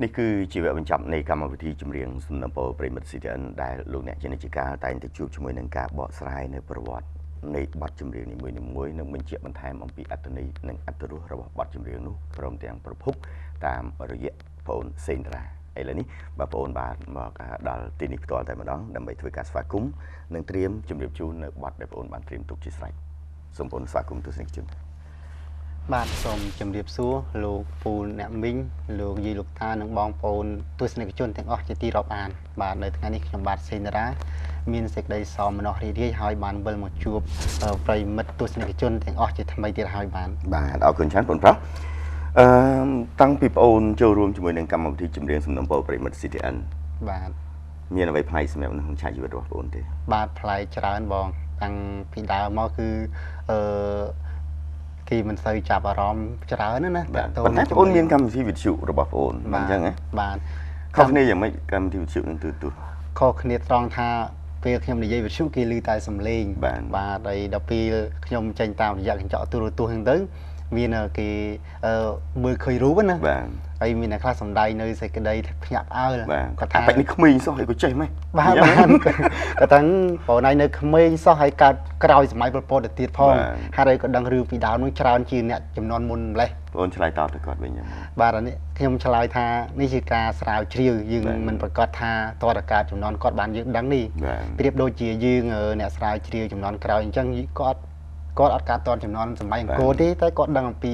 នេះគឺជាវគ្គបញ្ចប់នៃកម្មវិធីចម្រៀងសំណពោប្រិមិត្ត CTN ដែលលោកអ្នកជានិច្ចការតែងតែជួបជាមួយនឹងការបកស្រាយនៅប្រវត្តិនៃបទចម្រៀងនីមួយៗនិងបញ្ជាក់បន្ថែមអំពីអត្ថន័យនិងអត្ថរសរបស់បទចម្រៀងនោះព្រមទាំងប្រភពតាមរយៈបងអូនសេនតារាឥឡូវនេះបងប្អូនបានមកដល់ទីនេះផ្ទាល់តែម្ដងដើម្បីធ្វើការស្វាគមន៍និងត្រៀមជម្រាបជូននៅបទដែលបងអូនបានត្រៀមទុកជាស្រេចសូមបងអូនស្វាគមន៍ទស្សនិកជនបាទសូមជម្រាបសួរលោកពូអ្នកមីងលោកយាយលោកតានិងបងប្អូនទស្សនិកជនទាំងអស់ជាទីរាប់អានបាទនៅថ្ងៃនេះខ្ញុំបាទសេនតារាមានសេចក្តីសោមនស្សរីករាយហើយបានវិលមកជួបប្រិមិត្តទស្សនិកជនទាំងអស់ជាថ្មីទៀតហើយបាទអរគុណច្រើនបងប្រុសតាំងពីបងអូនចូលរួមជាមួយនឹងកម្មវិធីចម្រៀងសំណពោប្រិមិត្ត CTN បាទមានអ្វីប្លែកសម្រាប់ក្នុងឆាកជីវិតរបស់បងអូនទេបាទប្លែកច្រើនបងតាំងពីដើមមកគឺគេមិនសូវចាប់អារម្មណ៍ច្រើនណាតែបងអូនមានកម្មវិធីវិទ្យុរបស់បងអូនអញ្ចឹងណាបាទខុសគ្នាយ៉ាងម៉េចកម្មវិធីវិទ្យុនឹងទូខុសគ្នាត្រង់ថាពេលខ្ញុំនិយាយវិទ្យុគេឮតែសំឡេងបាទហើយដល់ពេលខ្ញុំចេញតាមរយៈកញ្ចក់ទូរទស្សន៍ហ្នឹងទៅមានគេមើលឃើញរូបណាបាទហើយមានអ្នកខ្លះសំដែងនៅសេចក្តីភ្ញាក់ផ្អើលគាត់ថាបែបនេះក្មេងសោះហើយក៏ចេះម៉េចបាទគាត់ថាបងណៃនៅក្មេងសោះហើយកើតក្រោយសម័យប៉ុលពតទៅទៀតផងហើយក៏ដឹងរឿងពីដើមនោះច្រើនជាងអ្នកចំនួនមុនម្លេះបងឆ្លើយតបទៅគាត់វិញបាទនេះខ្ញុំឆ្លើយថានេះជាការស្រាវជ្រាវយើងមិនប្រកាសថាតរកាចំនួនគាត់បានយើងដឹងនេះប្រៀបដូចជាយើងអ្នកស្រាវជ្រាវចំនួនក្រោយអញ្ចឹងគាត់អត់ការតនចំនួនសម័យអង្គរទេតែគាត់ដឹងអំពី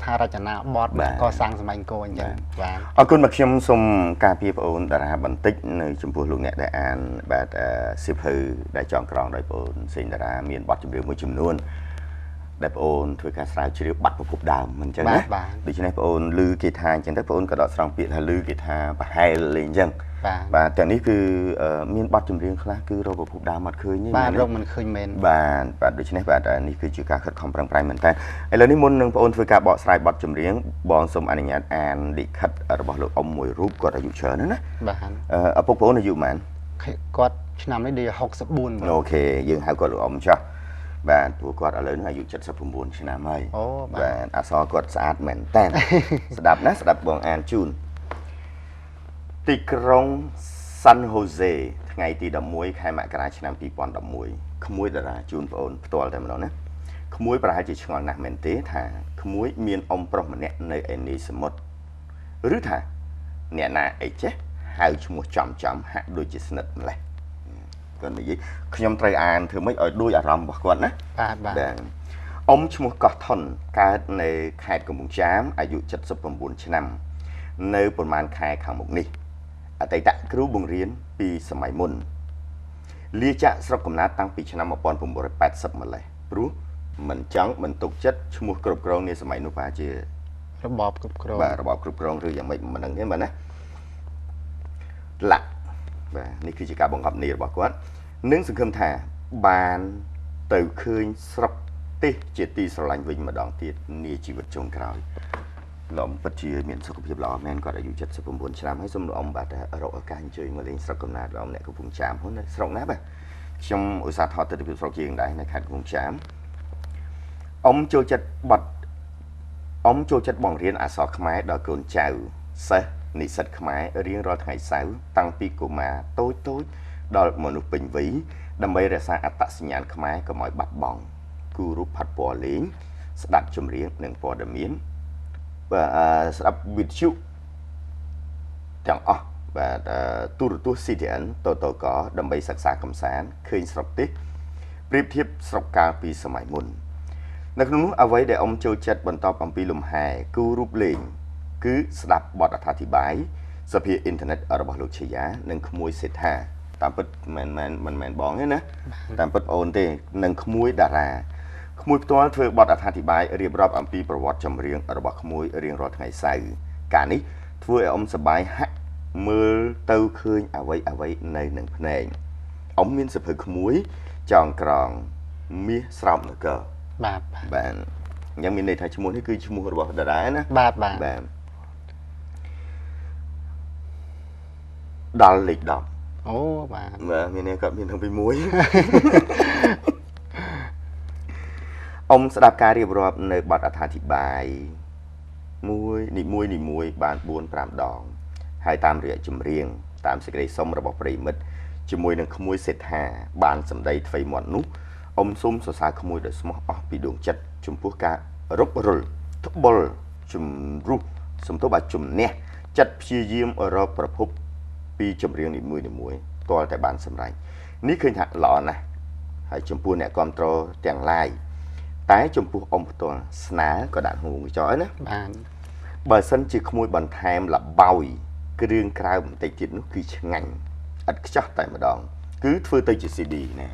ថារចនាបថកសាងសម័យអង្គរអញ្ចឹងបាទអរគុណមកខ្ញុំសូមការពារបងអូនតារាបន្តិចនៅចំពោះលោកអ្នកដែលអានបាទសៀវភៅដែលចងក្រងដោយបងអូនសេងតារាមានបទចម្រៀងមួយចំនួនដែលបងអូនធ្វើការស្រាវជ្រាវបាត់ប្រភពដើមមិនអញ្ចឹងណាដូច្នេះបងអូនឮគេថាអញ្ចឹងទៅបងអូនក៏ដកស្រង់ពាក្យថាឮគេថាប្រហែលលេងអញ្ចឹងបាទតែនេះគឺមានបទចម្រៀងខ្លះគឺរកប្រភពដើមអត់ឃើញទេបាទរកមិនឃើញមែនបាទដូច្នេះបាទនេះគឺជាការខិតខំប្រឹងប្រែងមែនតើឥឡូវនេះមុននឹងបងអូនធ្វើការបកស្រាយបទចម្រៀងបងសូមអនុញ្ញាតអានលិខិតរបស់លោកអ៊ំមួយរូបគាត់អាយុច្រើនណាបាទឪពុកបងអូនអាយុប៉ុន្មានគាត់ឆ្នាំនេះដូច64អូខេយើងហៅគាត់លោកអ៊ំចុះបាទព្រោះគាត់ឥឡូវនេះអាយុ79ឆ្នាំហើយអូបាទអក្សរគាត់ស្អាតមែនតើស្ដាប់ណាស្ដាប់បងអានជូនទីក្រុង San Jose ថ្ងៃទី11ខែមករាឆ្នាំ2011ក្មួយតារាជូនបងអូនផ្ទាល់តែម្ដងណាក្មួយប្រហែលជាឆ្ងល់ណាស់មែនទេថាក្មួយមានអ៊ំប្រុសម្នាក់នៅឯនីសមុទ្រឬថាអ្នកណាអីចេះហៅឈ្មោះចំហាក់ដូចជាស្និទ្ធម្លេះគាត់និយាយខ្ញុំត្រូវអានធ្វើម៉េចឲ្យដូចអារម្មណ៍របស់គាត់ណាបាទអ៊ំឈ្មោះកោះថុនកើតនៅខេត្តកំពង់ចាមអាយុ79ឆ្នាំនៅប្រហែលខែខាងមុខនេះអតីតគ្រូបង្រៀនពីសម័យមុនលាចាក់ស្រុកកំណើតតាំងពីឆ្នាំ1980ម្លេះព្រោះមិនចង់មិនទុកចិត្តឈ្មោះគ្រប់គ្រងនាសម័យនោះប្រហែលជារបបគ្រប់គ្រងបាទរបបគ្រប់គ្រងឬយ៉ាងម៉េចមិនដឹងទេមែនណាឡាក់បាទនេះគឺជាការបង្កប់ន័យរបស់គាត់និងសង្ឃឹមថាបានទៅឃើញស្រុកទេសជាទីស្រឡាញ់វិញម្ដងទៀតនាជីវិតចុងក្រោយលោកអ៊ំពិតជាមានសុខភាពល្អមែនគាត់អាយុ79ឆ្នាំហើយសូមលោកអ៊ំបាទរកឱកាសអញ្ជើញមកលេងស្រុកកំណើតលោកអ៊ំអ្នកកំពង់ចាមហ្នឹងស្រុកណាបាទខ្ញុំឧស្សាហ៍ថតទស្សនវិជ្ជាស្រុកជាងដែរនៅខេត្តកំពង់ចាមអ៊ំចូលចិត្តបង្រៀនអក្សរខ្មែរដល់កូនចៅសិស្សនិស្សិតខ្មែររៀងរាល់ថ្ងៃសៅរ៍តាំងពីកុមារតូចដល់មនុស្សពេញវ័យដើម្បីរក្សាអត្តសញ្ញាណខ្មែរកុំឲ្យបាត់បង់គូរូបផាត់ពណ៌លេងស្ដាប់ចម្រៀងនិងព័ត៌មានស្ដាប់វិទ្យុទាំងអស់បាទទូរទស្សន៍ CTN តកដើម្បីសិក្សាកំសាន្តឃើញស្រុកទេសប្រៀបធៀបស្រុកកាលពីសម័យមុននៅក្នុងនោះអ្វីដែលអ៊ំចូលចិត្តបន្តអំពីលំហែគូរូបលេងគឺស្ដាប់បទអត្ថាធិប្បាយសភាអ៊ីនធឺណិតរបស់លោកឆាយានិងក្មួយសេដ្ឋាតាមពិតមិនមែនបងទេណាតាមពិតអូនទេនិងក្មួយតារាក្មួយផ្ទាល់ធ្វើបទអត្ថាធិប្បាយរៀបរាប់អំពីប្រវត្តិចម្រៀងរបស់ក្មួយរៀងរាល់ថ្ងៃសៅរ៍ការនេះធ្វើឲ្យអ៊ំសប្បាយហាក់មើលទៅឃើញអ្វីនៅនឹងភ្នែកអ៊ំមានសភៅក្មួយចងក្រងមាសស្រោបនគរបាទអញ្ចឹងមានន័យថាឈ្មោះនេះគឺឈ្មោះរបស់តារាណាបាទដល់លេខ10អូបាទមានន័យគាត់មានទាំងពី1អ៊ំស្ដាប់ការរៀបរាប់នៅបទអត្ថាធិប្បាយនីមួយបាន 4-5 ដង ហើយតាមរយៈចម្រៀងតាមសេចក្តីសុំរបស់ប្រិមិត្តជាមួយនឹងក្មួយសេដ្ឋាបានសម្ដីថ្មីមាត់នោះអ៊ំសុំសរសើរក្មួយដោយស្មោះអស់ពីដួងចិត្តចំពោះការរົບរុលត្បុលជំរុះសំទោសបាទជំនះចិត្តព្យាយាមរកប្រភពពីចម្រៀងនីមួយៗទាល់តែបានសម្រេចនេះឃើញថាល្អណាស់ហើយចំពោះអ្នកគ្រប់គ្រងទាំងឡាយតែចំពោះអ៊ំផ្ទាល់ស្នើក៏ដាក់ហួងចោលណាបានបើសិនជាក្មួយបន្ថែមលបោយគ្រឿងក្រៅបន្តិចទៀតនោះគឺឆ្ងាញ់ឥតខ្ចោះតែម្ដងគឺធ្វើទៅជា CD ណា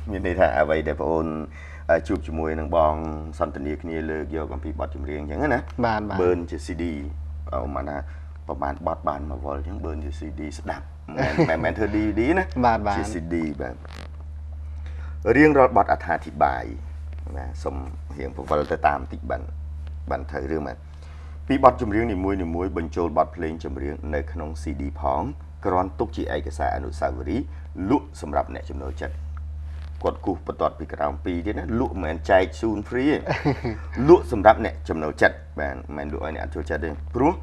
មានន័យថាអ្វីដែលបងអូនជួបជាមួយនឹងបងសន្ទនាគ្នាលើកយកអំពីបទចម្រៀងអញ្ចឹងណាបានបឺនជា CD មកណាប្រហែលបទបានមកវល់អញ្ចឹងបឺនជា CD ស្ដាប់មិនធ្វើ DVD ណាជា CD បាទរៀងរាល់បទអត្ថាធិប្បាយណាសូមរៀងពវល់ទៅតាមតិចបានត្រូវរឿងមែនពីបទចម្រៀងនីមួយៗបញ្ចូលបទភ្លេងចម្រៀងនៅក្នុង CD ផងគ្រាន់ទុកជាឯកសារអនុស្សាវរីយ៍លក់សម្រាប់អ្នកចំណូលចិត្តគាត់គូសបន្ទាត់ពីក្រោម2ទៀតណាលក់មិនមែនចែកជូន free ទេលក់សម្រាប់អ្នកចំណូលចិត្តបាទមិនមែនលក់ឲ្យអ្នកអត់ចូលចិត្តទេព្រោះ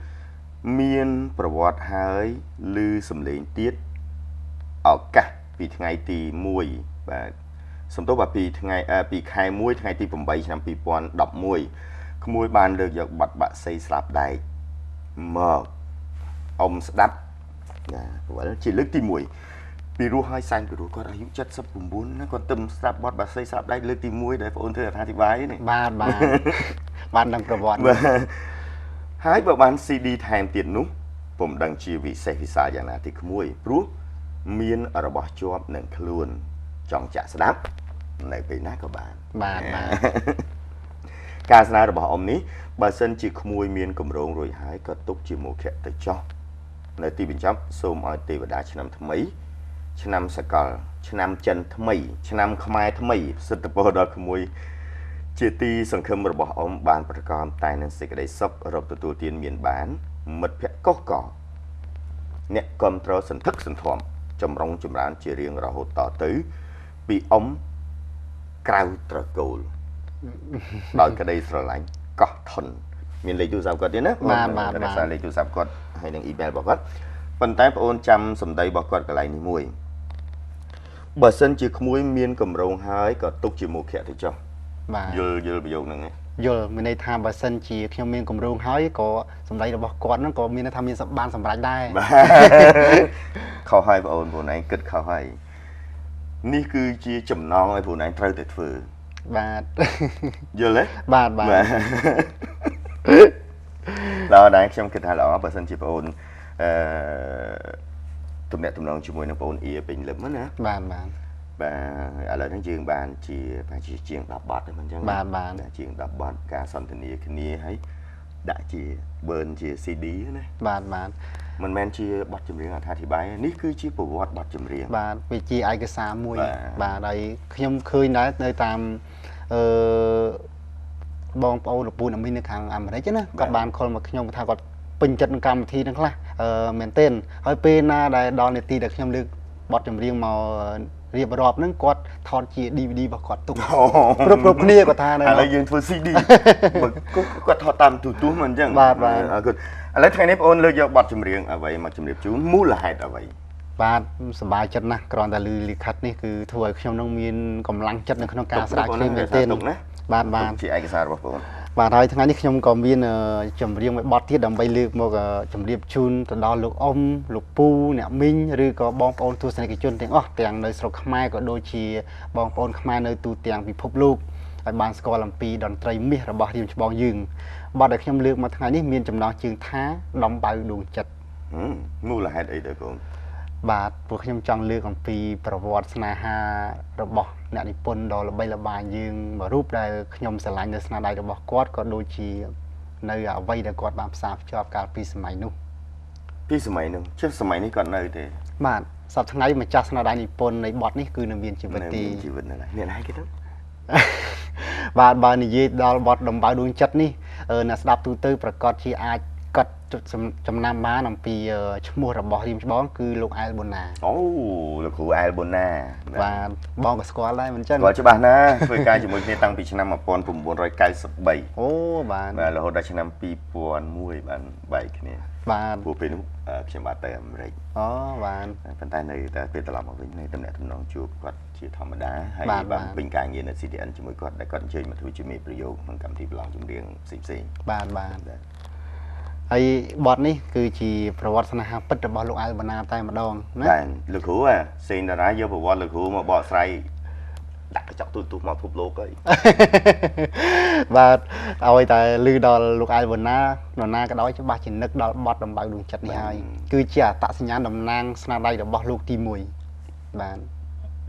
មានប្រវត្តិហើយឮសំឡេងទៀតឱកាសពីថ្ងៃទី1បាទសំទោសបាទពីខែ1ថ្ងៃទី8ឆ្នាំ2011ក្មួយបានលើកយកបទបាក់សីស្លាប់ដែកមកអ៊ំស្ដាប់ណាព្រោះជាលើកទី1ពីរស់ហើយសែនពីរស់គាត់អាយុ79ណាគាត់ទៅស្ដាប់បទបាក់សីស្លាប់ដែកលើកទី1ដែលបងអូនធ្វើអត្ថាធិប្បាយនេះបាននឹងប្រវត្តិហើយបើបាន CD ថែមទៀតនោះពុំដឹងជាវិសេសវិសាលយ៉ាងណាទីក្មួយព្រោះមានរបស់ជាប់នឹងខ្លួនចង់ចាក់ស្ដាប់នៅពេលណាក៏បានការស្នើរបស់អ៊ំនេះបើសិនជាក្មួយមានកម្រងរួចហើយក៏ទុកជាមុខៈទៅចោះនៅទីបញ្ចប់សូមឲ្យទេវតាឆ្នាំថ្មីឆ្នាំសកលឆ្នាំចិនថ្មីឆ្នាំខ្មែរថ្មីសិទ្ធិពលដល់ក្មួយជាទីសង្ឃឹមរបស់អ៊ំបានប្រកបតែនឹងសេចក្តីសុខរកទទួលទានមានបានមិត្តភក្តិកុសកអ្នកគ្រប់គ្រងសន្ធឹកសន្ធាប់ចម្រុងចម្រើនជារៀងរហូតតទៅពីអ៊ំក្រៅត្រកូលដោយក្តីស្រឡាញ់កោះថុនមានលេខទូរស័ព្ទគាត់ទេណាបាទរក្សាលេខទូរស័ព្ទគាត់ហើយនឹងអ៊ីមែលរបស់គាត់ប៉ុន្តែបងអូនចាំសម្ដីរបស់គាត់កន្លែងនេះមួយបើសិនជាក្មួយមានកម្រងហើយក៏ទុកជាមុខៈទៅចុះបាទយល់ប្រយោគហ្នឹងយល់មានន័យថាបើសិនជាខ្ញុំមានកម្រងហើយក៏សម្ដីរបស់គាត់ហ្នឹងក៏មានន័យថាមានបានសម្រេចដែរខុសហើយបងអូនឯងគិតខុសហើយនេះគឺជាចំណងឲ្យបងឯងត្រូវតែធ្វើបាទយល់ទេបាទល្អដែរខ្ញុំគិតថាល្អបើសិនជាបងអូនទំនាក់ទំនងជាមួយនឹងបងអូនអ៊ីពេញលឹមណាបាទឥឡូវហ្នឹងយើងបានជាជាង10បទហ្នឹងអញ្ចឹងបាទជាង10បទការសន្ទនាគ្នាហើយដាក់ជាបឺនជា CD ណាបាទមិនមែនជាបទចម្រៀងអត្ថាធិប្បាយនេះគឺជាប្រវត្តិបទចម្រៀងបាទវាជាឯកសារមួយបាទហើយខ្ញុំឃើញដែរនៅតាមបងប្អូនលពូនអាមីននៅខាងអាមេរិកណាគាត់បានខលមកខ្ញុំថាគាត់ពេញចិត្តនឹងកម្មវិធីហ្នឹងខ្លះមែនទែនហើយពេលណាដែលដល់នាទីដែលខ្ញុំលើកបទចម្រៀងមករៀបរាប់ហ្នឹងគាត់ថតជា DVD របស់គាត់ទុកគ្រប់គ្នាគាត់ថាឥឡូវយើងធ្វើ CD គាត់ថតតាមទូរទស្សន៍មិនអញ្ចឹងបាទអរគុណឥឡូវថ្ងៃនេះបងអូនលើកយកបទចម្រៀងអ្វីមកជម្រាបជូនមូលហេតុអ្វីបាទសប្បាយចិត្តណាស់គ្រាន់តែឮលិខិតនេះគឺធ្វើឲ្យខ្ញុំនឹងមានកម្លាំងចិត្តនៅក្នុងការស្រាវជ្រាវមែនទែនបាទជាឯកសាររបស់បងបាទហើយថ្ងៃនេះខ្ញុំក៏មានចម្រៀងមួយបទទៀតដើម្បីលើកមកជម្រាបជូនទៅដល់លោកអ៊ំលោកពូអ្នកមីងឬក៏បងប្អូនទស្សនិកជនទាំងអស់ទាំងនៅស្រុកខ្មែរក៏ដូចជាបងប្អូនខ្មែរនៅទូទាំងពិភពលោកឲ្យបានស្គាល់អំពីតន្ត្រីមាសរបស់រៀមច្បងយើងបទដែលខ្ញុំលើកមកថ្ងៃនេះមានចំណងជើងថាដំបៅដួងចិត្តមូលហេតុអីទៅបងបាទព្រោះខ្ញុំចង់លើកអំពីប្រវត្តិស្នេហារបស់អ្នកនិពន្ធដ៏ល្បីល្បាញយើងមួយរូបដែលខ្ញុំស្រឡាញ់នៅស្នាដៃរបស់គាត់ក៏ដូចជានៅអ្វីដែលគាត់បានផ្សារភ្ជាប់កាលពីសម័យនោះចុះសម័យនេះគាត់នៅទេបាទសប្តាហ៍ថ្ងៃម្ចាស់ស្នាដៃនិពន្ធនៃបទនេះគឺនៅមានជីវិតទីជីវិតនៅនេះណាគេទៅបាទបើនិយាយដល់បទដំបៅដួងចិត្តនេះអ្នកស្ដាប់ទូទៅប្រកាសជាអាចកត់ ចំណាំបានអំពីឈ្មោះរបស់រៀមច្បងគឺលោកអែលបូណា អូលោកគ្រូអែលបូណា បាទបងក៏ស្គាល់ដែរមិនចឹង គាត់ច្បាស់ណាស់ធ្វើការជាមួយគ្នាតាំងពីឆ្នាំ1993 អូបាទ បាទរហូតដល់ឆ្នាំ2001បានបែកគ្នា បាទ ពួកពេលនោះខ្ញុំបាទទៅអាមេរិក អូបាទ ប៉ុន្តែនៅតែពេលត្រឡប់មកវិញនៅតំណែងតំណងជួបគាត់ជាធម្មតាហើយ បាទ បានពេញការងារនៅ CDN ជាមួយគាត់ដែលគាត់អញ្ជើញមកធ្វើជាមេប្រយោគក្នុងកម្មវិធីប្រឡងចម្រៀងផ្សេងៗ បាទហើយបទនេះគឺជាប្រវត្តិស្នេហាពិតរបស់លោកអែលបូណាតែម្ដងណា បាទលោកគ្រូសេងតារាយកប្រវត្តិលោកគ្រូមកបកស្រាយដាក់កញ្ចក់ទូមកពិភពលោកហើយ បាទឲ្យតែឮដល់លោកអែលបូណានរណាក៏ដោយច្បាស់ជានឹកដល់បទដំបៅដួងចិត្តនេះហើយគឺជាអត្តសញ្ញាណតំណាងស្នាដៃរបស់លោកទី1បាទ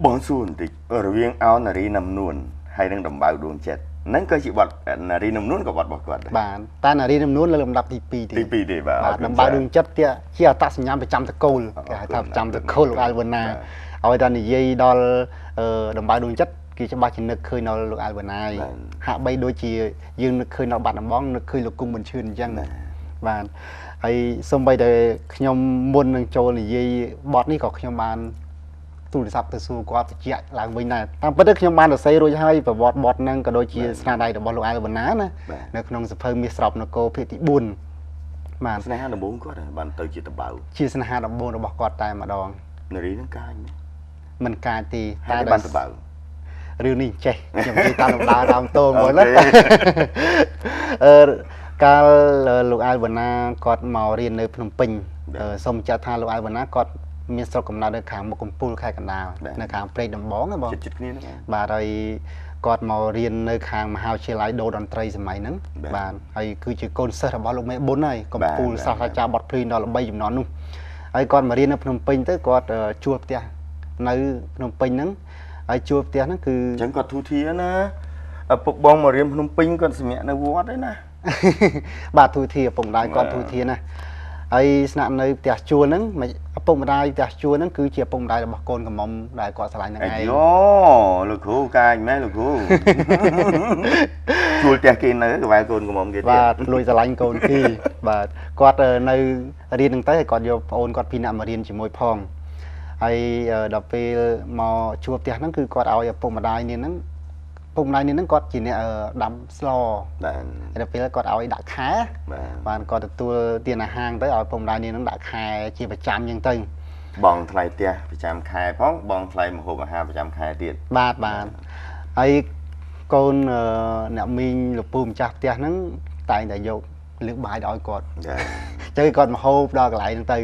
បងសួរបន្តិចរវាងអោនារីណាំនួនហើយនឹងដំបៅដួងចិត្តហ្នឹងក៏ជាបទនារីណាំនួនក៏បទរបស់គាត់ដែរ បាទតែនារីនំនួនលើលំដាប់ទី2ទេ ទី2ទេបាទ បាទដំបៅដួងចិត្តទៀតជាអត្តសញ្ញាណប្រចាំតកូលគេហៅថាប្រចាំតកូលលោកអែលបូណាឲ្យតែនិយាយដល់ដំបៅដួងចិត្តគេច្បាស់ជានឹកឃើញដល់លោកអែលបូណាហាក់បីដូចជាយើងនឹកឃើញដល់បាត់ដំបងនឹកឃើញលោកគុំប៊ុនឈឿនអញ្ចឹងបាទហើយសូម្បីតែខ្ញុំមុននឹងចូលនិយាយបទនេះក៏ខ្ញុំបានទូរស័ព្ទទៅសួរគាត់បញ្ជាក់ឡើងវិញដែរតាមពិតទៅខ្ញុំបានសរសេររួចហើយប្រវត្តិបទហ្នឹងក៏ដូចជាស្នាដៃរបស់លោកអែលបូណាណានៅក្នុងសភៅមាសស្រប់នគរភាគទី4បាទ ស្នេហាដំបូងគាត់បានទៅជាដំបៅ ជាស្នេហាដំបូងរបស់គាត់តែម្ដង នារីហ្នឹងកាចណា មិនកាចទេតែ បានដំបៅ រឿងនេះចេះខ្ញុំនិយាយតាមលំដាប់ដើមតូងមកណាកាលលោកអែលបូណាគាត់មករៀននៅភ្នំពេញសូមចាត់ថាលោកអែលបូណាគាត់មានស្រុកកំណើតនៅខាងមុខកំពូលខេត្តកណ្ដាលនៅខាងព្រែកដំបងណាបង ចិត្តគ្នាហ្នឹង បាទហើយគាត់មករៀននៅខាងមហាវិទ្យាល័យដូរតន្ត្រីសម័យហ្នឹងបាទហើយគឺជាកូនសិស្សរបស់លោកមេប៊ុនហើយកំពូលសាស្ត្រាចារ្យបទភ្លេងដល់ល្បីចំនួននោះហើយគាត់មករៀននៅភ្នំពេញទៅគាត់ជួលផ្ទះនៅភ្នំពេញហ្នឹងហើយជួលផ្ទះហ្នឹងគឺ អញ្ចឹងគាត់ធូធាណាឪពុកបងមករៀនភ្នំពេញគាត់សម្រាប់នៅវត្តឯណា បាទធូធាឪពុកម្ដាយគាត់ធូធាណាហើយស្នាក់នៅផ្ទះជួលហ្នឹងឪពុកម្ដាយផ្ទះជួលហ្នឹងគឺជាឪពុកម្ដាយរបស់កូនកំមុំដែលគាត់ឆ្លាញ់ហ្នឹងឯង យោលោកគ្រូកាចមែនលោកគ្រូ ជួលផ្ទះគេនៅក្បែរកូនកំមុំគេទៀត បាទលួចឆ្លាញ់កូនគេបាទគាត់នៅរៀនហ្នឹងទៅហើយគាត់យកប្អូនគាត់ពីរនាក់មករៀនជាមួយផងហើយដល់ពេលមកជួលផ្ទះហ្នឹងគឺគាត់ឲ្យឪពុកម្ដាយនាងហ្នឹងពុកម្ដាយនាងហ្នឹងគាត់ជាអ្នកដាំស្ល បាទ ដល់ពេលគាត់ឲ្យដាក់ខែបាទគាត់ទទួលទានអាហារទៅឲ្យពុកម្ដាយនាងហ្នឹងដាក់ខែជាប្រចាំអញ្ចឹងទៅ បងថ្លៃផ្ទះប្រចាំខែផងបងថ្លៃម្ហូបអាហារប្រចាំខែទៀត បាទហើយកូនអ្នកមីងលោកពូម្ចាស់ផ្ទះហ្នឹងតែងតែយកលើកបាយទៅឲ្យគាត់ចឹងគាត់មកហូបដល់កន្លែងហ្នឹងទៅ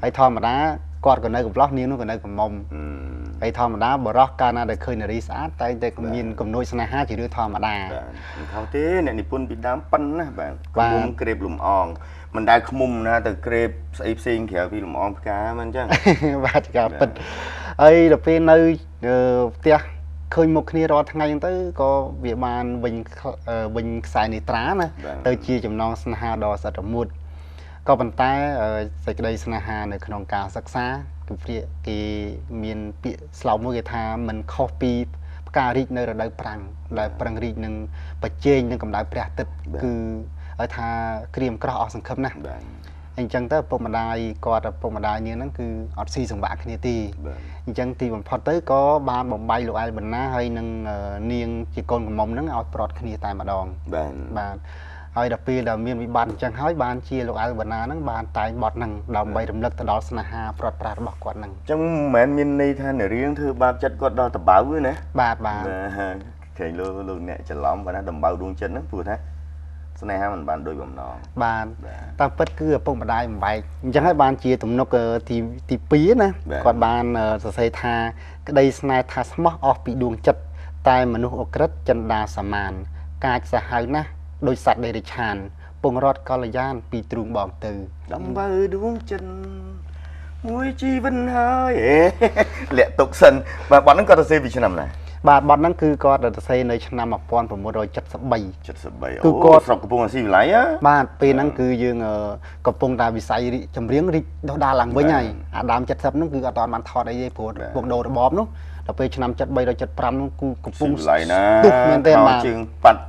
ហើយធម្មតាគាត់ក៏នៅកំឡោះនាងនោះក៏នៅកំមុំហើយធម្មតាបរោះកាលណាដែលឃើញនារីស្អាតតែងតែមានកំណួចស្នេហាជារឿងធម្មតាមិនខុសទេអ្នកនិពន្ធពីដើមប៉ុណ្ណាបាទខ្មុំក្រេបលំអងមិនដែលខ្មុំណាទៅក្រេបស្អីផ្សេងក្រៅពីលំអងផ្កាមិនអញ្ចឹង បាទការពិតហើយដល់ពេលនៅផ្ទះឃើញមុខគ្នារាល់ថ្ងៃហ្នឹងទៅក៏វាបានវិញខ្សែនេត្រាណាទៅជាចំណងស្នេហាដ៏ស្អិតរមួតក៏ប៉ុន្តែសេចក្តីស្នេហានៅក្នុងការសិក្សាគឺគេមានពាក្យស្លោកមួយគេថាមិនខុសពីផ្ការីកនៅរដូវប្រាំងដែលប្រឹងរីកនឹងប្រជែងនឹងកម្ដៅព្រះអាទិត្យគឺឲ្យថាក្រៀមក្រោះអស់សង្ឃឹមណាស់អញ្ចឹងទៅពុកម្ដាយគាត់ពុកម្ដាយនាងហ្នឹងគឺអត់ស៊ីសង្វាក់គ្នាទេអញ្ចឹងទីបំផុតទៅក៏បានបំបីលោកអែលប៊ុនណាហើយនឹងនាងជាកូនកំមុំហ្នឹងឲ្យប្រត់គ្នាតែម្ដងបាទហើយដល់ពេលដែលមានវិបត្តិអញ្ចឹងហើយបានជាលោកអែលប៊ុនណាហ្នឹងបានតែងបត់ហ្នឹងដើម្បីរំលឹកទៅដល់ស្នេហាប្រត់ប្រាស់របស់គាត់ហ្នឹង អញ្ចឹងមិនមែនមានន័យថានារីធ្វើបាបចិត្តគាត់ដល់តបៅទេណា បាទឃើញលោកអ្នកច្រឡំគាត់ណាដំបៅដួងចិត្តហ្នឹងព្រោះថាស្នេហាមិនបានដូចបំណងបាទតាមពិតគឺឪពុកម្ដាយបំបែកអញ្ចឹងហើយបានជាទំនុកទី2ណាគាត់បានសរសេរថាក្តីស្នេហ៍ថាស្មោះអស់ពីដួងចិត្តតែមនុស្សអក្រិតចិន្តាសមានកាចសាហាវណាស់ដោយសត្វដេរិឆានពងរត់កល្យានពីទ្រូងបងទៅដំបៅដួងចិត្តមួយជីវិតហើយលាក់ទុកសិនបាទបទហ្នឹងគាត់សរសេរពីឆ្នាំណា បាទបទហ្នឹងគឺគាត់សរសេរនៅឆ្នាំ1973គឺគាត់ស្រុកកំពង់អាស៊ីវិល័យបាទពេលហ្នឹងគឺយើងកំពុងតែវិស័យចម្រៀងរីកដុះដាលឡើងវិញហើយអាដើម70ហ្នឹងគឺអត់ទាន់បានថតអីទេព្រោះពួកដូររបបនោះដល់ពេលឆ្នាំ73ដល់75នោះគឺកំពុង វិល័យណា ទុះមែនទេបាទ ជើងប៉ាត់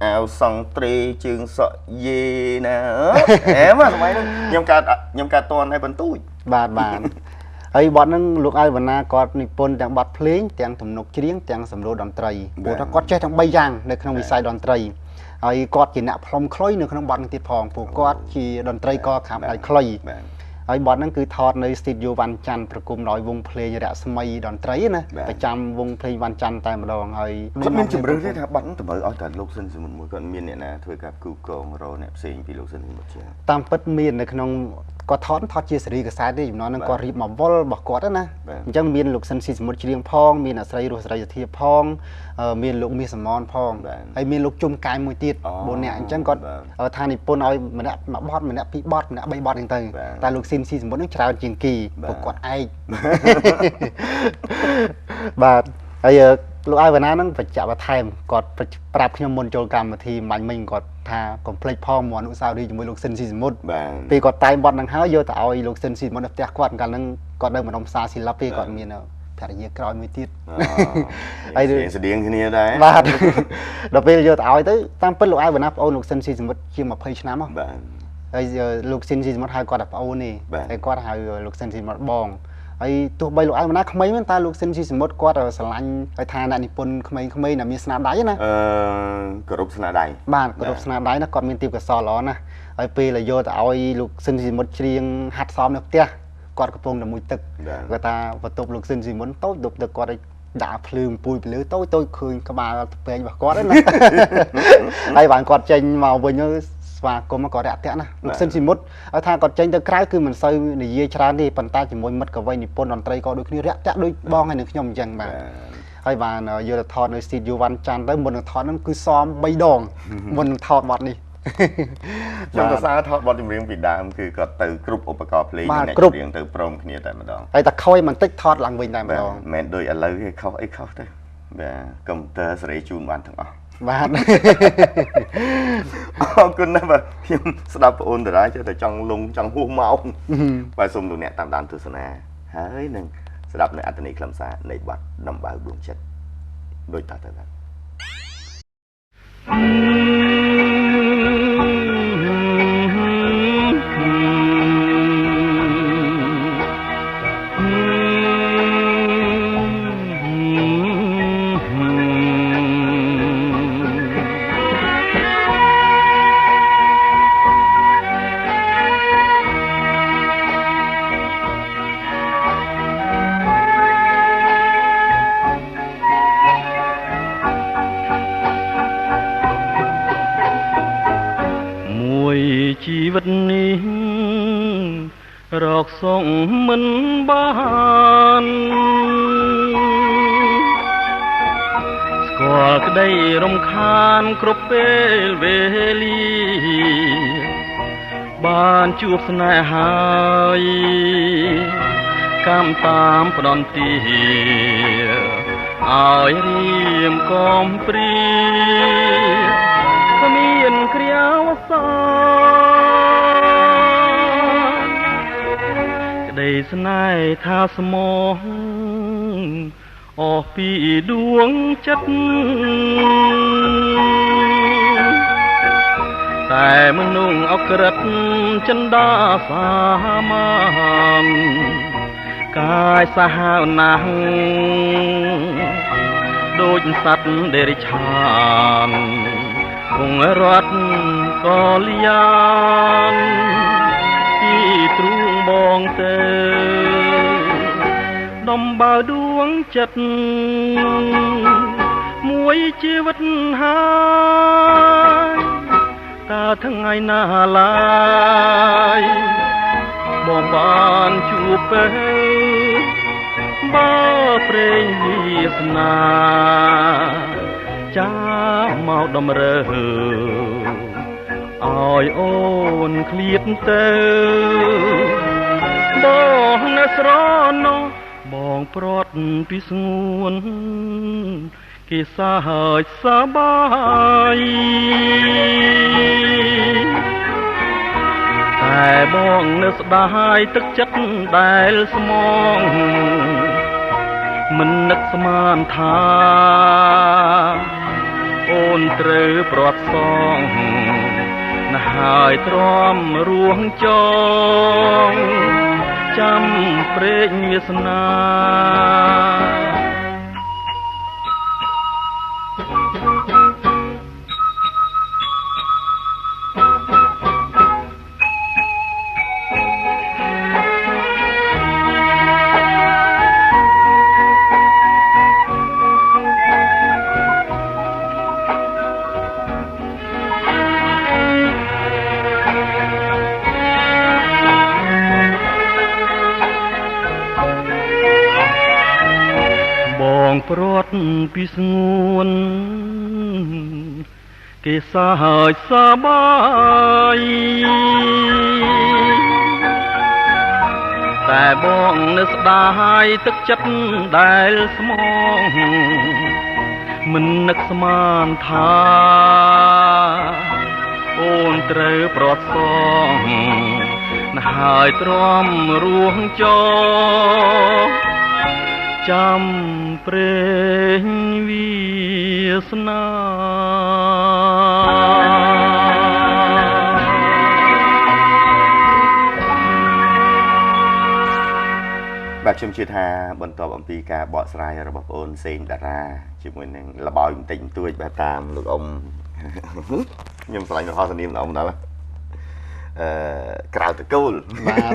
អាវសង្ត្រីជើងសក់យេណាអែមកសម័យហ្នឹងខ្ញុំកាត់តន់ឲ្យបន្ទូចបាទហើយបទហ្នឹងលោកអាយវណ្ណាគាត់និពន្ធទាំងបទភ្លេងទាំងទំនុកច្រៀងទាំងសម្រួលតន្ត្រីព្រោះថាគាត់ចេះទាំង3យ៉ាងនៅក្នុងវិស័យតន្ត្រីហើយគាត់ជាអ្នកផ្លុំខ្លុយនៅក្នុងបទហ្នឹងទៀតផងព្រោះគាត់ជាតន្ត្រីករខាងដៃខ្លុយហើយបទហ្នឹងគឺថតនៅស្ទូឌីយោវ៉ាន់ច័ន្ទប្រគំដោយវងភ្លេងរស្មីតន្ត្រីណាប្រចាំវងភ្លេងវ៉ាន់ច័ន្ទតែម្ដងហើយគាត់មានជំរឿនទេថាបទហ្នឹងតម្រូវឲ្យតែលោកស៊ិនសមុទ្រមួយគាត់មានអ្នកណាធ្វើការគូកងរអ្នកផ្សេងពីលោកស៊ិនសមុទ្រជាតាមពិតមាននៅក្នុងគាត់ថតជាសេរីកសែតទេចំនួនហ្នឹងគាត់រៀបមកវល់របស់គាត់ណាអញ្ចឹងមានលោកស៊ិនស៊ីសមុទ្រច្រៀងផងមានអាស្រ័យរស់សេរីសុធាផងមានលោកមាសសមនផងហើយមានលោកជុំកែមួយទៀត4នាក់អញ្ចឹងគាត់ថានិពន្ធឲ្យម្នាក់មួយបទម្នាក់ពីរបទម្នាក់3បទហ្នឹងទៅតែលោកស៊ិនស៊ីសមុទ្រហ្នឹងច្រើនជាងគីព្រោះគាត់ឯកបាទហើយលោកអាយវណ្ណាហ្នឹងបញ្ជាក់បន្ថែមគាត់ប្រាប់ខ្ញុំមុនចូលកម្មវិធីមាញ់មិញគាត់ថាកុំភ្លេចផងមកអនុស្សាវរីយ៍ជាមួយលោកស៊ិនស៊ីសមុទ្រពេលគាត់តែងបទហ្នឹងហើយយកទៅឲ្យលោកស៊ិនស៊ីសមុទ្រនៅផ្ទះគាត់កាលហ្នឹងគាត់នៅម្ដុំផ្សារស៊ីឡាប់ទេគាត់មានភរិយាក្រោយមួយទៀតហើយស្តៀងគ្នាដែរបាទដល់ពេលយកទៅឲ្យទៅតាមពិតលោកអាយវណ្ណាប្អូនលោកស៊ិនស៊ីសមុទ្រជា20ឆ្នាំហ៎បាទហើយលោកស៊ិនស៊ីសមុទ្រហៅគាត់ថាប្អូនទេហើយគាត់ហៅលោកស៊ិនស៊ីសមុទ្របងហើយទោះបីលោកអាយវណ្ណាក្មេងមែនតែលោកស៊ិនស៊ីសមុទ្រគាត់ស្រឡាញ់ហើយថាអ្នកនិពន្ធក្មេងៗដែលមានស្នាដៃណាគោរពស្នាដៃបាទគោរពស្នាដៃណាគាត់មានទេពកោសល្យល្អណាស់ហើយពេលយកទៅឲ្យលោកស៊ិនស៊ីសមុទ្រច្រៀងហាត់សមនៅផ្ទះគាត់កំពុងតែមួយទឹកគាត់ថាបន្ទប់លោកស៊ិនស៊ីសមុទ្រតូចដប់ទឹកគាត់ឲ្យដាក់ភ្លើងពួយពីលើតូចឃើញក្បាលទៅពេញរបស់គាត់ណាហើយបានគាត់ចេញមកវិញស្វាគមន៍ក៏រាក់ទាក់ណាលោកស៊ិនស៊ីមុទ្រឲ្យថាគាត់ចេញទៅក្រៅគឺមិនសូវនិយាយច្រើនទេប៉ុន្តែជាមួយមិត្តកវីនិពន្ធតន្ត្រីក៏ដូចគ្នារាក់ទាក់ដូចបងហើយនឹងខ្ញុំអញ្ចឹងបាទហើយបានយកទៅថតនៅស្ទូឌីយោវ៉ាន់ច័ន្ទទៅមុននឹងថតហ្នឹងគឺសម3ដងមុននឹងថតបទនេះខ្ញុំក៏សារថតបទចម្រៀងពីដើមគឺគាត់ទៅគ្រប់ឧបករណ៍ភ្លេងអ្នកចម្រៀងទៅព្រមគ្នាតែម្ដងហើយតែខ້ອຍបន្តិចថតឡើងវិញតែម្ដងមិនមែនដូចឥឡូវគេខុសអីខុសទៅបាទកុំព្យូទ័រសេរីជូនបានទាំងអស់បាទអរគុណណាស់បាទខ្ញុំស្ដាប់បងអូនតារាចេះតែចង់លងចង់ហួសមកបាទសូមលោកអ្នកតាមដានទស្សនាហើយនឹងស្ដាប់នៅអត្ថន័យខ្លឹមសារនៃបទដំបៅដួងចិត្តដូចតទៅបាទជីវិតនេះរកសងមិនបានស្គាល់ក្តីរំខានគ្រប់ពេលវេលាបានជួបស្នេហ៍ហើយកម្មតាមផ្ដន់ទាឲ្យរៀមកំព្រាគ្មានគ្រាវសាក្តីស្នេហ៍ថាស្មោះអស់ពីដួងចិត្តតែមនុស្សអក្រិតចិន្តាសាមានកាយសាហាវណាស់ដូចសត្វដេរិឆានគង់រត់ក៏លៀនពីទ្រូងបងទៅដំបៅដួងចិត្តមួយជីវិតហើយតើថ្ងៃណាឡើយបងបានជួបពេលបើព្រេងវាសនាចាមកដំរើឲ្យអូនឃ្លាតទៅបងនៅស្រណោះបងព្រាត់ពីស្ងួនគេសាហើចសបាយតែបងនៅស្ដាយទឹកចិត្តដែលស្មងមិននឹកស្មានថា អូនត្រូវព្រាត់សងណាស់ហើយទ្រាំរួងចងចាំព្រេងវាសនាព្រាត់ពីស្ងួនគេសើចសប្បាយតែបងនៅស្ដាយទឹកចិត្តដែលស្មងមិននឹកស្មានថាអូនត្រូវព្រាត់សងណាស់ហើយទ្រាំរួងចងចាំព្រេងវាសនាបាទខ្ញុំជឿថាបន្ទាប់អំពីការបកស្រាយរបស់បងអូនសេងតារាជាមួយនឹងលបោយបន្តិចបន្តួចបែបតាមលោកអ៊ំខ្ញុំឆ្លាញ់លោកហោះសនាមលោកអ៊ំដល់ក្រៅតកូលបាទ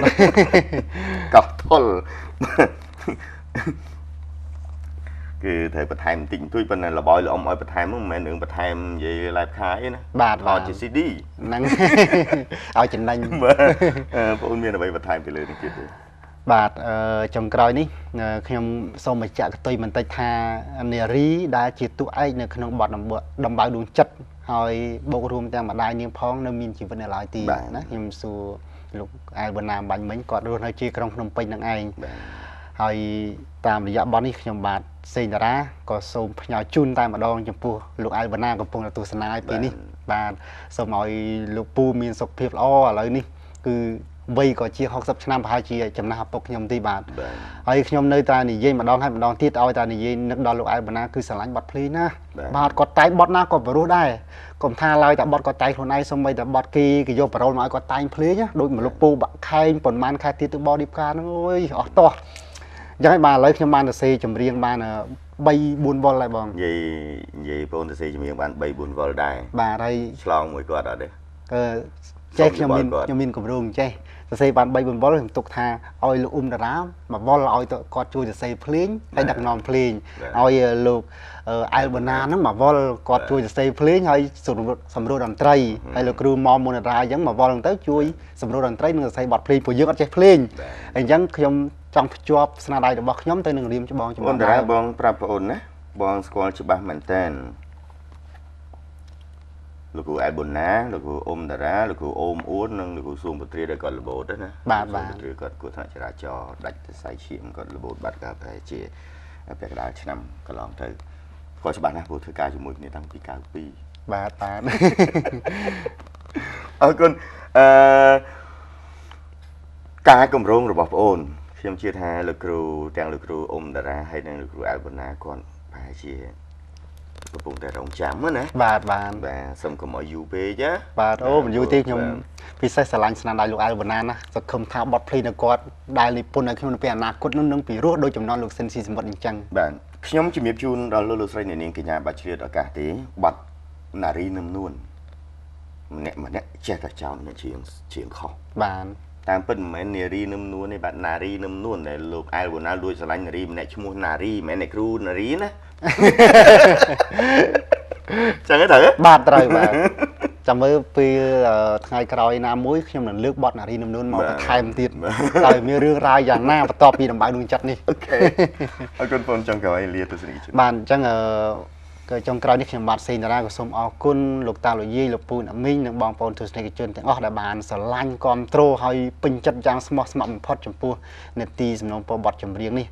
កោះធុលគឺត្រូវបន្ថែមបន្តិចបន្តួចប៉ុន្តែលបោយលោកអ៊ំឲ្យបន្ថែមហ្នឹងមិនមែនរឿងបន្ថែមនិយាយ live ខាយណាបាទថតជា CD ហ្នឹងឲ្យចំណេញបងអូនមានអ្វីបន្ថែមពីលើនេះទៀតទេបាទចុងក្រោយនេះខ្ញុំសូមបញ្ជាក់កតុយបន្តិចថានារីដែលជាតួឯកនៅក្នុងបទដំបៅដួងចិត្តហើយបូករួមទាំងម្ដាយនាងផងនៅមានជីវិតនៅឡើយទីណាខ្ញុំសួរលោកអែលវណ្ណាបាញ់មិញគាត់រស់នៅជាក្រុងភ្នំពេញនឹងឯងហើយតាមរយៈបទនេះខ្ញុំបាទសេងតារាក៏សូមផ្ញើជូនតែម្ដងចំពោះលោកអែលវណ្ណាកំពុងទស្សនាឲ្យពេលនេះបាទសូមឲ្យលោកពូមានសុខភាពល្អឥឡូវនេះគឺវ័យក៏ជា60ឆ្នាំប្រហែលជាចំណាស់ឪពុកខ្ញុំទីបាទហើយខ្ញុំនៅតែនិយាយម្ដងហើយម្ដងទៀតឲ្យតែនិយាយនឹកដល់លោកអែលវណ្ណាគឺស្រឡាញ់បទភ្លេងណាបាទគាត់តែងបទណាក៏ព្រោះដែរកុំថាឡើយតែបទគាត់តែងខ្លួនឯងសូម្បីតែបទគេយកប្រូលមកឲ្យគាត់តែងភ្លេងដូចមលុបពូបាក់ខែងប៉ុន្មានខែទៀតទៅបឌីផ្កាហ្នឹងអើយអស់តោះអញ្ចឹងហើយបាទឥឡូវខ្ញុំបានសរសេរចម្រៀងបាន3 4វល់ហើយបងនិយាយបងសរសេរចម្រៀងបាន3 4វល់ដែរបាទហើយឆ្លងមួយគាត់អត់ទេចេះខ្ញុំមានគម្រោងចេះសរសេរបាន3 4វល់ខ្ញុំទុកថាឲ្យលោកអ៊ុំតារាមកវល់ឲ្យគាត់ជួយសរសេរភ្លេងហើយដឹកនាំភ្លេងឲ្យលោកអែលវណ្ណាហ្នឹងមកវល់គាត់ជួយសរសេរភ្លេងហើយសម្រួលតន្ត្រីហើយលោកគ្រូម៉មមុនតារាអញ្ចឹងមកវល់ហ្នឹងទៅជួយសម្រួលតន្ត្រីនិងសរសេរបទភ្លេងព្រោះយើងអត់ចេះភ្លេងអញ្ចឹងខ្ញុំចង់ភ្ជាប់ស្នាដៃរបស់ខ្ញុំទៅនឹងរៀមច្បងអូនតារាបងប្រាប់បងអូនណាបងស្គាល់ច្បាស់មែនតើលោកគ្រូអែលប៊ុនណាលោកគ្រូអ៊ុំតារាលោកគ្រូអូមអ៊ួននិងលោកគ្រូសួងពត្រាដែលគាត់លបោតណាបាទគាត់គួរថ្នាក់ចរាចរណ៍ដាច់ទៅសៃឈាមគាត់លបោតបាត់កាលប្រហែលជាពាក់កណ្ដាលឆ្នាំកន្លងទៅគាត់ច្បាស់ណាស់ព្រោះធ្វើការជាមួយគ្នាតាំងពី92បាទអរគុណការកម្រងរបស់បងអូនខ្ញុំជឿថាលោកគ្រូទាំងលោកគ្រូអ៊ុំតារាហើយនិងលោកគ្រូអែលប៊ុនណាគាត់ប្រហែលជាកំពុងតែរងចាំណាបាទសូមកុំឲ្យយូរពេកណាបាទអូមិនយូរទេខ្ញុំពិសេសស្រឡាញ់ស្នាដៃលោកអែលវណ្ណាណាសង្ឃឹមថាបទភ្លេងរបស់គាត់ដែលនិពន្ធឲ្យខ្ញុំនៅពេលអនាគតនឹងពីរោះដូចចំណន់លោកស៊ិនស៊ីសមុទ្រអញ្ចឹងបាទខ្ញុំជំរាបជូនដល់លោកស្រីអ្នកនាងកញ្ញាបាច់ឆ្លៀតឱកាសទេបទនារីនឹមនួនម្នាក់ចេះតែចោលអ្នកជាងខុសបាទតាមពិតមិនមែននារីនឹមនួនទេបាទនារីនឹមនួនដែលលោកអែលវណ្ណាលួចស្រឡាញ់នារីម្នាក់ឈ្មោះនារីមិនមែនអ្នកគ្រូនារីណាចឹងទេត្រូវបាទត្រូវបាទចាំមើលពេលថ្ងៃក្រោយណាមួយខ្ញុំនឹងលើកបទនារីនឹមនួនមកបន្ថែមទៀតតែមានរឿងរ៉ាវយ៉ាងណាបន្ទាប់ពីដំបៅដួងចិត្តនេះអូខេអរគុណបងចង់ក្រោយលាទស្សនិកជនបាទអញ្ចឹងក៏ចុងក្រោយនេះខ្ញុំបាទសេងតារាក៏សូមអរគុណលោកតាលោកយាយលោកពូអ្នកមីងនិងបងប្អូនទស្សនិកជនទាំងអស់ដែលបានស្រឡាញ់គាំទ្រហើយពេញចិត្តយ៉ាងស្មោះស្ម័គ្របំផុតចំពោះនេតិសំណូមពរបទចម្រៀងនេះ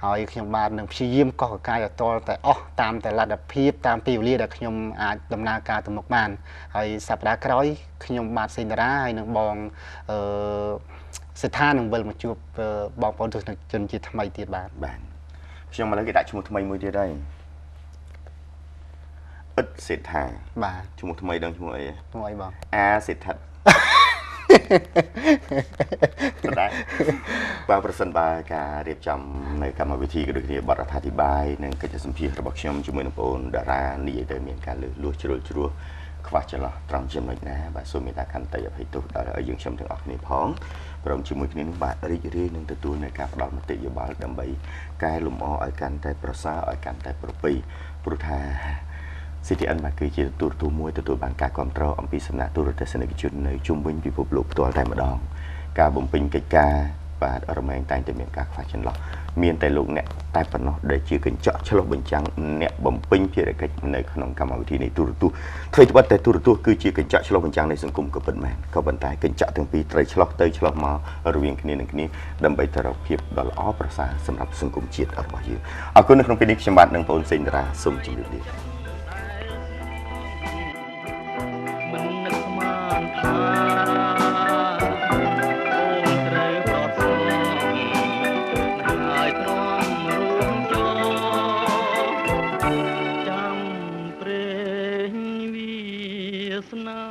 ហើយខ្ញុំបាទនឹងព្យាយាមកោះកកាយឲ្យតលតែអស់តាមតែលទ្ធភាពតាមពេលវេលាដែលខ្ញុំអាចដំណើរការទៅមុខបានហើយសប្តាហ៍ក្រោយខ្ញុំបាទសេងតារាហើយនឹងបងសិដ្ឋានឹងវិលមកជួបបងប្អូនទស្សនិកជនជាថ្មីទៀតបាទខ្ញុំឥឡូវគេដាក់ឈ្មោះថ្មីមួយទៀតហើយ ឥតសេដ្ឋា បាទ ឈ្មោះថ្មីដឹងឈ្មោះអី ឈ្មោះអីបង អាសេដ្ឋាបាទបើប្រសិនបើការរៀបចំនៅកម្មវិធីក៏ដូចគ្នាបទអត្ថាធិប្បាយនិងកិច្ចសម្ភាសន៍របស់ខ្ញុំជាមួយនឹងបងប្អូនតារានិយាយទៅមានការលឺលួសជ្រុលជ្រោះខ្វះចន្លោះត្រង់ចំណុចណាបាទសូមមេត្តាខន្តីអភ័យទោសដល់ឲ្យយើងខ្ញុំទាំងអស់គ្នាផងព្រមជាមួយគ្នានឹងបាទរីករាយនឹងទទួលនៅការផ្ដល់មតិយោបល់ដើម្បីកែលម្អឲ្យកាន់តែប្រសើរឲ្យកាន់តែប្រពៃព្រោះថា CTN បាទគឺជាទូរទស្សន៍មួយទទួលបានការគ្រប់គ្រងអំពីសំណាក់ទូរទស្សនិកជននៅជុំវិញពិភពលោកផ្ទាល់តែម្ដងការបំពេញកិច្ចការបាទរមែងតែងតែមានការខ្វះចន្លោះមានតែលោកអ្នកតែប៉ុណ្ណោះដែលជាកញ្ចក់ឆ្លុះបញ្ចាំងអ្នកបំពេញភារកិច្ចនៅក្នុងកម្មវិធីនៃទូរទស្សន៍ធ្វើត្បិតតែទូរទស្សន៍គឺជាកញ្ចក់ឆ្លុះបញ្ចាំងនៃសង្គមក៏ពិតមែនក៏ប៉ុន្តែកញ្ចក់ទាំងពីរត្រូវឆ្លុះទៅឆ្លុះមករវាងគ្នានឹងគ្នាដើម្បីទៅរកភាពដ៏ល្អប្រសើរសម្រាប់សង្គមជាតិរបស់យើងអរគុណនៅក្នុងពេលនេះខ្ញុំបាទនិងបងប្អូនសេងតារាសូមជម្រាបលា មិននឹកស្មានថាអូនត្រូវប្រត់ស្នងហើយទ្រាំរួមចោចាំព្រេងវាសនា